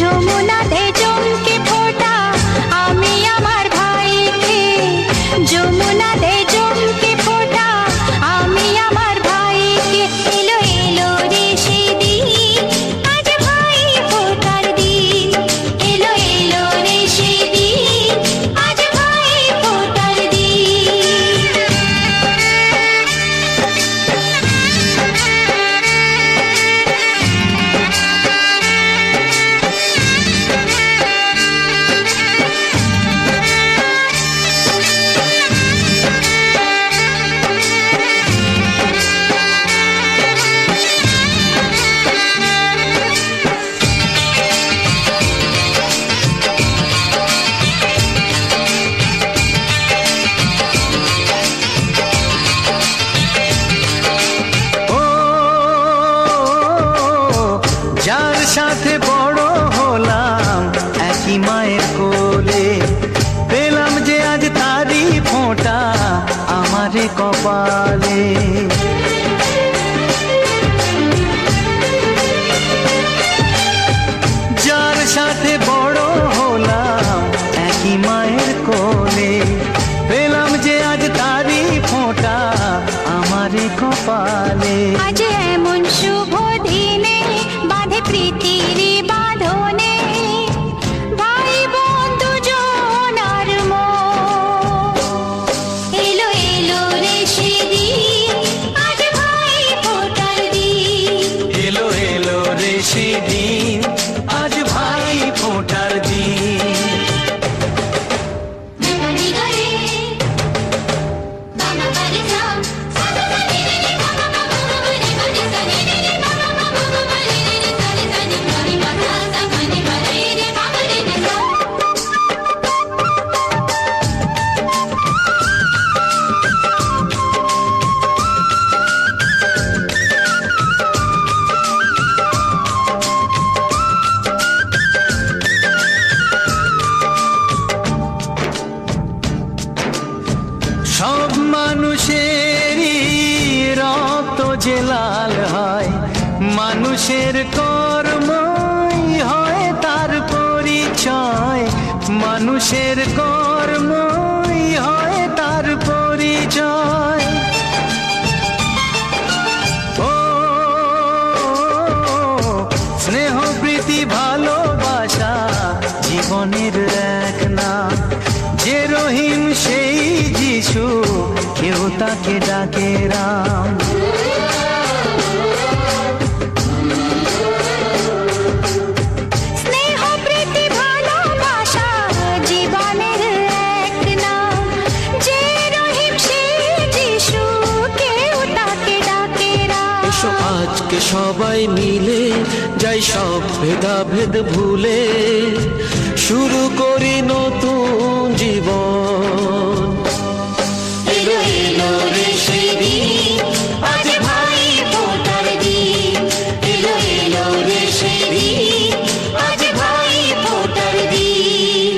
যমুনা দে চমকে ফোঁটা আমি আমার ভাইকে, যমুনা দে চমকে ফোঁটা আমি আমার ভাইকে। এলো এলো রে সেদিন, আজ ভাই ফোঁটার দিন। এলো এলো রে সেদিন, আজ ভাই ফোঁটার দিন। যার সাথে বড় হলাম একই মায়ের কোলে, পেলাম যে আজ তারই ফোঁটা আমারে কপালে। যার সাথে বড় হলাম একই মায়ের কোলে, পেলাম যে আজ তারই ফোঁটা আমারে কপালে। আজ এমন শুভ দিনে বাঁধে প্রীতির বাঁধনে, ভাই বন্ধু জনার মন। এলো এলো রে সেদিন, আজ ভাই ফোঁটার দিন। এলো এলো রে সেদিন, আজ ভাই ফোঁটার দিন। সব মানুষেরই রক্ত যে লাল হয়, মানুষের কর্মই হয় তার পরিচয়। মানুষের কর্মই হয় তার পরিচয়। ও স্নেহ প্রীতি ভালোবাসা জীবনের এক নাম। যে রহিম সেই যিশু, কেউ তাকে ডাকে রাম। স্নেহ প্রীতি ভালোবাসা জীবনের এক নাম। যে রহিম সেই যিশু, কেউ তাকে ডাকে রাম। এসো আজকে সবাই মিলে যাই সব ভেদাভেদ ভুলে, শুরু করি নতুন জীবন। এলো এলো রে সেদিন, আজ ভাই ফোঁটার দিন। এলো এলো রে সেদিন, আজ ভাই ফোঁটার দিন।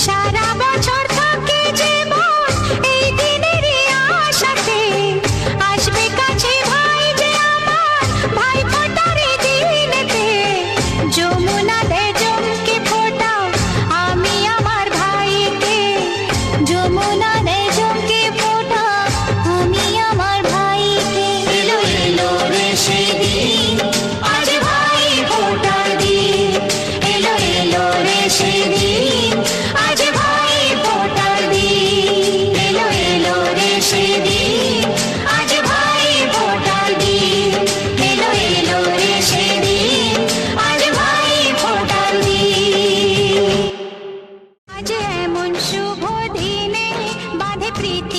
সারা বছর থাকে জীবন এই দিনের আশাতে, আসবে কাছে ভাই যে আমার, ভাই ফোঁটার দিনেতে। যমুনা দে চমকে ফোঁটা আমি আমার ভাইকে, যমুনা দে চমকে ফোঁটা আমি আমার ভাইকে। এলো এলো রে সেদিন, আজ ভাই ফোঁটার দিন। এলো এলো রে সেদিন, আজ ভাই ফোঁটার দিন। এলো এলো রে সেদিন, আজ ভাই ফোঁটার দিন। এলো এলো রে সেদিন, আজ ভাই ফোঁটার দিন। আজ এমন শুভ দিনে বাঁধে প্রীতি